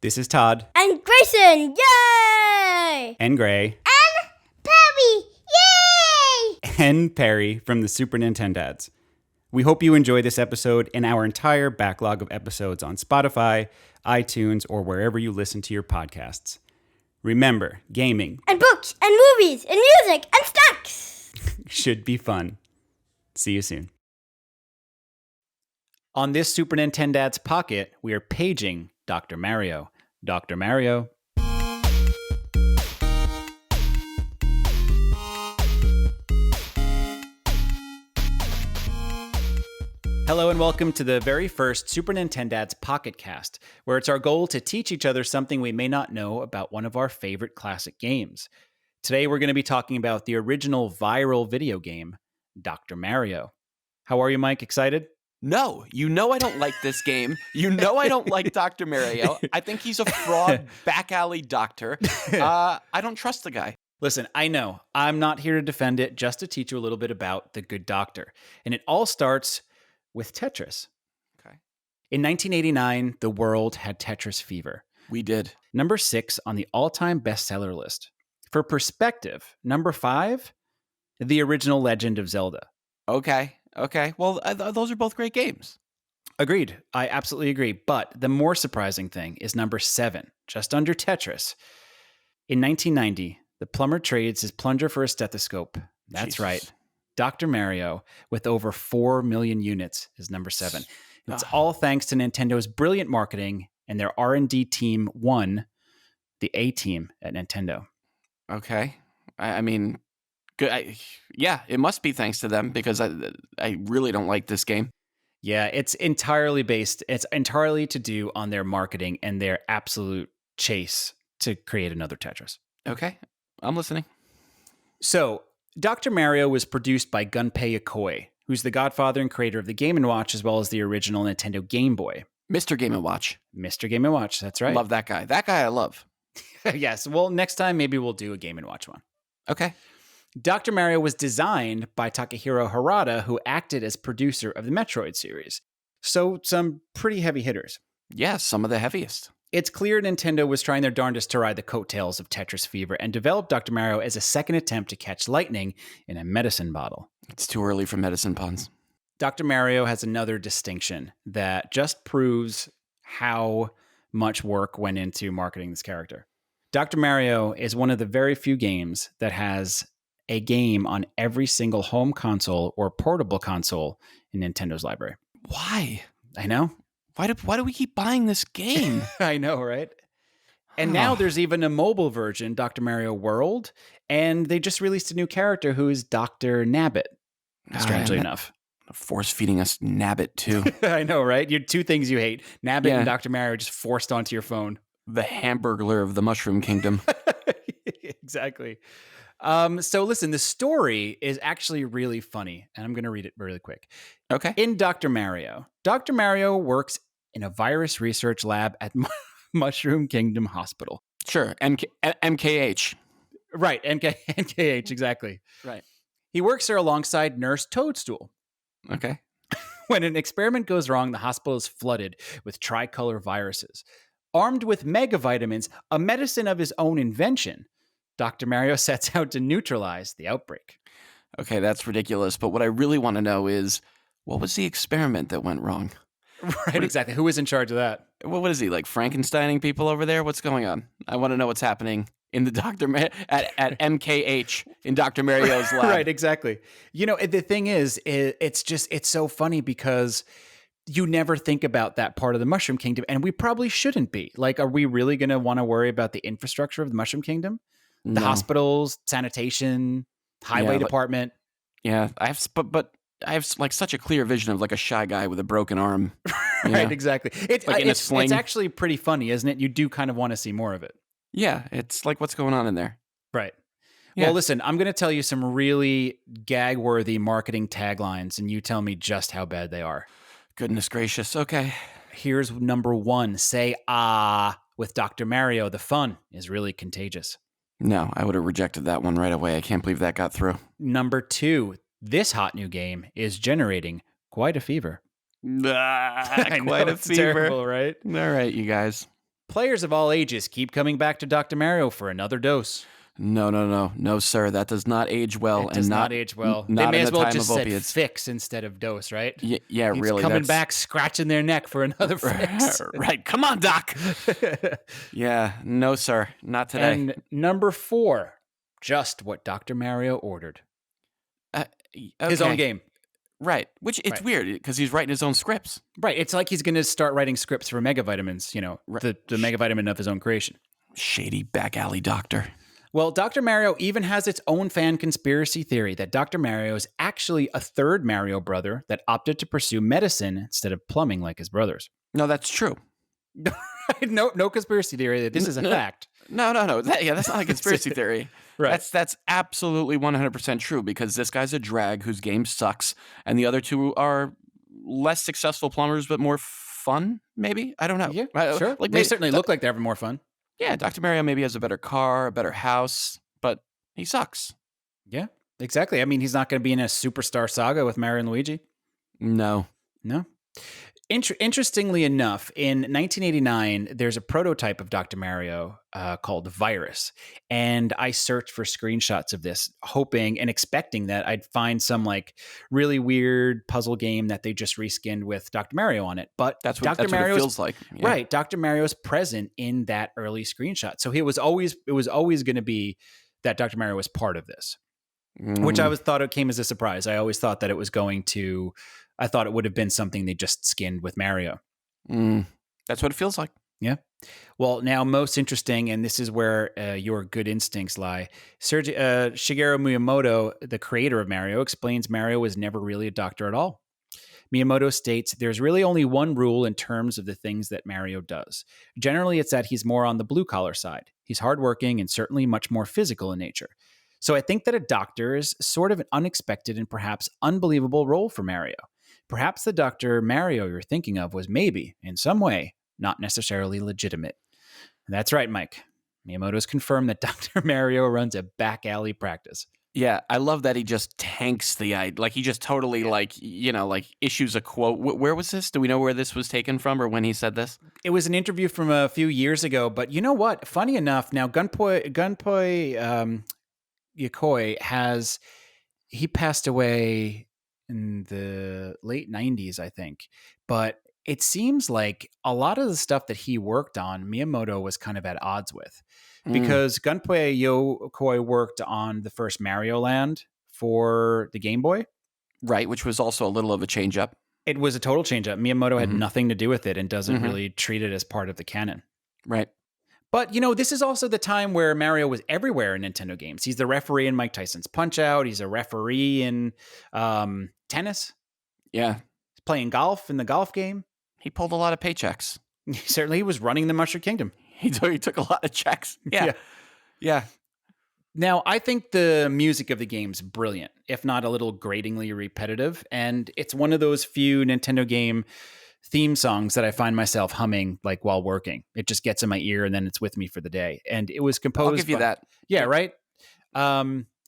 This is Todd. And Grayson, yay! And Gray. And Perry, yay! And Perry from the Super Nintendads. We hope you enjoy this episode and our entire backlog of episodes on Spotify, iTunes, or wherever you listen to your podcasts. Remember, gaming and books and movies and music and snacks should be fun. See you soon. On this Super Nintendads Pocket, we are paging Dr. Mario. Dr. Mario. Hello and welcome to the very first Super Nintendads Pocket Cast, where it's our goal to teach each other something we may not know about one of our favorite classic games. Today we're going to be talking about the original viral video game, Dr. Mario. How are you, Mike? Excited? No, you know I don't like this game. You know I don't like Dr. Mario. I think he's a fraud, back alley doctor. I don't trust the guy. Listen, I know. I'm not here to defend it, just to teach you a little bit about the good doctor. And it all starts with Tetris. Okay. In 1989, the world had Tetris fever. We did. Number 6 on the all-time bestseller list. For perspective, number 5, the original Legend of Zelda. Okay. Well, those are both great games. Agreed. I absolutely agree. But the more surprising thing is number 7, just under Tetris. In 1990, the plumber trades his plunger for a stethoscope. That's Jesus. right. Dr. Mario, with over 4 million units, is number 7. And it's all thanks to Nintendo's brilliant marketing, and their R&D team won the A team at Nintendo. Okay. I mean, good. Yeah, it must be thanks to them because I really don't like this game. Yeah, it's entirely to do on their marketing and their absolute chase to create another Tetris. Okay, I'm listening. So, Dr. Mario was produced by Gunpei Yokoi, who's the godfather and creator of the Game & Watch as well as the original Nintendo Game Boy. Mr. Game & Watch. Mr. Game & Watch, that's right. Love that guy. That guy I love. Yes, well, next time maybe we'll do a Game & Watch one. Okay. Dr. Mario was designed by Takahiro Harada, who acted as producer of the Metroid series. So, some pretty heavy hitters. Yeah, some of the heaviest. It's clear Nintendo was trying their darndest to ride the coattails of Tetris fever and developed Dr. Mario as a second attempt to catch lightning in a medicine bottle. It's too early for medicine puns. Dr. Mario has another distinction that just proves how much work went into marketing this character. Dr. Mario is one of the very few games that has a game on every single home console or portable console in Nintendo's library. Why? I know. Why do we keep buying this game? I know, right? And now there's even a mobile version, Dr. Mario World, and they just released a new character who is Dr. Nabbit, strangely enough. Force feeding us Nabbit, too. I know, right? You're two things you hate. Nabbit and Dr. Mario just forced onto your phone. The Hamburglar of the Mushroom Kingdom. Exactly. So listen, the story is actually really funny, and I'm going to read it really quick. Okay. In Dr. Mario works in a virus research lab at Mushroom Kingdom Hospital. Sure, MKH. Right, MKH, exactly. Right. He works there alongside Nurse Toadstool. Okay. When an experiment goes wrong, the hospital is flooded with tricolor viruses. Armed with megavitamins, a medicine of his own invention, Dr. Mario sets out to neutralize the outbreak. Okay, that's ridiculous. But what I really want to know is, what was the experiment that went wrong? Right, exactly. Who was in charge of that? What is he, like Frankensteining people over there? What's going on? I want to know what's happening in the at MKH in Dr. Mario's lab. Right, exactly. You know, the thing is, it's so funny because you never think about that part of the Mushroom Kingdom, and we probably shouldn't be. Like, are we really going to want to worry about the infrastructure of the Mushroom Kingdom? The hospitals, sanitation, highway department. Yeah, I have like such a clear vision of like a shy guy with a broken arm. Right, exactly. It's actually pretty funny, isn't it? You do kind of want to see more of it. Yeah, it's like, what's going on in there? Right. Yeah. Well, listen, I'm going to tell you some really gag-worthy marketing taglines, and you tell me just how bad they are. Goodness gracious. Okay. Here's number 1. Say, ah, with Dr. Mario. The fun is really contagious. No, I would have rejected that one right away. I can't believe that got through. Number 2, this hot new game is generating quite a fever. Quite a fever. Terrible, right? All right, you guys. Players of all ages keep coming back to Dr. Mario for another dose. No, sir. That does not age well. It does and not age well. Not They may in as the well time just of said opiates. fix instead of dose, right? Yeah, Keeps really. coming back, scratching their neck for another fix. Right. Come on, Doc. Yeah. No, sir. Not today. And number 4, just what Dr. Mario ordered. His own Okay. game. Right. Which it's Right. weird because he's writing his own scripts. Right. It's like he's going to start writing scripts for Mega Vitamins, the Mega Vitamin of his own creation. Shady back alley doctor. Well, Dr. Mario even has its own fan conspiracy theory that Dr. Mario is actually a third Mario brother that opted to pursue medicine instead of plumbing like his brothers. No, that's true. No conspiracy theory that this is a fact. No. That's not a conspiracy theory. Right. That's absolutely 100% true because this guy's a drag whose game sucks, and the other two are less successful plumbers but more fun. Maybe I don't know. Yeah, sure. Like They certainly look like they're having more fun. Yeah, Dr. Mario maybe has a better car, a better house, but he sucks. Yeah, exactly. I mean, he's not going to be in a superstar saga with Mario and Luigi. No. Interestingly enough, in 1989, there's a prototype of Dr. Mario called Virus. And I searched for screenshots of this, hoping and expecting that I'd find some like really weird puzzle game that they just reskinned with Dr. Mario on it. But That's what it feels like. Yeah. Right. Dr. Mario's present in that early screenshot. So it was always going to be that Dr. Mario was part of this, which I thought it came as a surprise. I always thought that it was I thought it would have been something they just skinned with Mario. That's what it feels like. Yeah. Well, now most interesting, and this is where your good instincts lie. Shigeru Miyamoto, the creator of Mario, explains Mario was never really a doctor at all. Miyamoto states there's really only one rule in terms of the things that Mario does. Generally, it's that he's more on the blue-collar side. He's hardworking and certainly much more physical in nature. So I think that a doctor is sort of an unexpected and perhaps unbelievable role for Mario. Perhaps the Dr. Mario you're thinking of was maybe, in some way, not necessarily legitimate. And that's right, Mike. Miyamoto's confirmed that Dr. Mario runs a back alley practice. Yeah, I love that he just tanks the idea. Like, he just totally, issues a quote. Where was this? Do we know where this was taken from or when he said this? It was an interview from a few years ago, but you know what? Funny enough, now Gunpei Yokoi he passed away in the late 90s, I think. But it seems like a lot of the stuff that he worked on, Miyamoto was kind of at odds with. Because Gunpei Yokoi worked on the first Mario Land for the Game Boy. Right, which was also a little of a change-up. It was a total change-up. Miyamoto had nothing to do with it and doesn't really treat it as part of the canon. Right. But, this is also the time where Mario was everywhere in Nintendo games. He's the referee in Mike Tyson's Punch-Out. He's a referee in tennis. Yeah. He's playing golf in the golf game. He pulled a lot of paychecks. Certainly, he was running the Mushroom Kingdom. He took a lot of checks. Yeah. Now, I think the music of the game's brilliant, if not a little gratingly repetitive. And it's one of those few Nintendo game theme songs that I find myself humming like while working. It just gets in my ear and then it's with me for the day. And it was composed. I'll give you that. Yeah, right.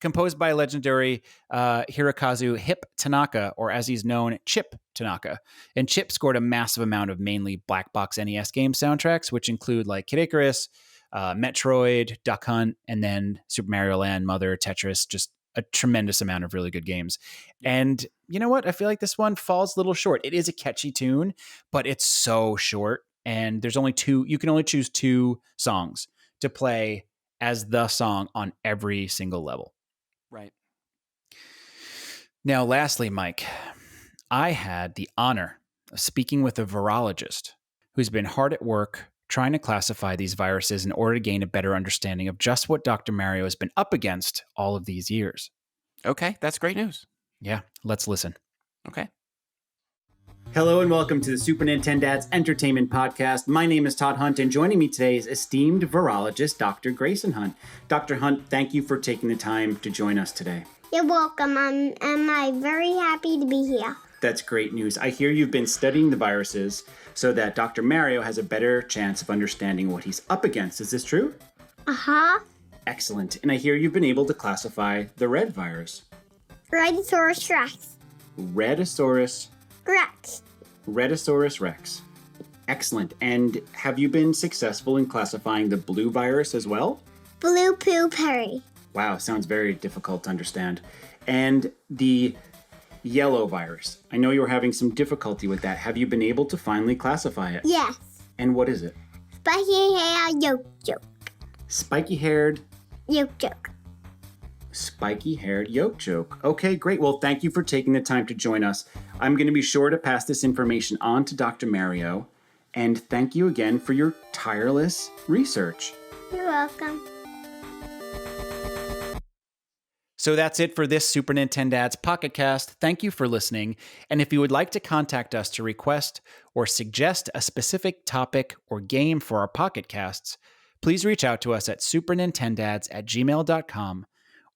Composed by legendary Hirokazu Hip Tanaka, or as he's known, Chip Tanaka. And Chip scored a massive amount of mainly black box NES game soundtracks, which include like Kid Icarus, Metroid, Duck Hunt, and then Super Mario Land, Mother, Tetris, just a tremendous amount of really good games. And you know what? I feel like this one falls a little short. It is a catchy tune, but it's so short. And there's only you can only choose 2 songs to play as the song on every single level. Right. Now, lastly, Mike, I had the honor of speaking with a virologist who's been hard at work trying to classify these viruses in order to gain a better understanding of just what Dr. Mario has been up against all of these years. Okay, that's great news. Yeah, let's listen. Okay. Hello and welcome to the Super Nintendads Entertainment Podcast. My name is Todd Hunt, and joining me today is esteemed virologist Dr. Grayson Hunt. Dr. Hunt, thank you for taking the time to join us today. You're welcome. I'm very happy to be here. That's great news. I hear you've been studying the viruses so that Dr. Mario has a better chance of understanding what he's up against. Is this true? Uh-huh. Excellent. And I hear you've been able to classify the red virus. Rhedosaurus Rex. Rhedosaurus Rex. Rhedosaurus Rex. Excellent. And have you been successful in classifying the blue virus as well? Blue poo Perry. Wow, sounds very difficult to understand. And the yellow virus. I know you were having some difficulty with that. Have you been able to finally classify it? Yes. And what is it? Spiky hair yolk joke. Spiky-haired, Yolk joke. spiky-haired yolk joke. Okay, great. Well, thank you for taking the time to join us. I'm going to be sure to pass this information on to Dr. Mario. And thank you again for your tireless research. You're welcome. So that's it for this Super Nintendads Pocket Cast. Thank you for listening. And if you would like to contact us to request or suggest a specific topic or game for our Pocket Casts, please reach out to us at supernintendads@gmail.com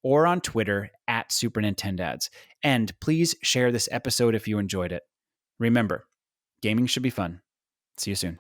or on Twitter @supernintendads. And please share this episode if you enjoyed it. Remember, gaming should be fun. See you soon.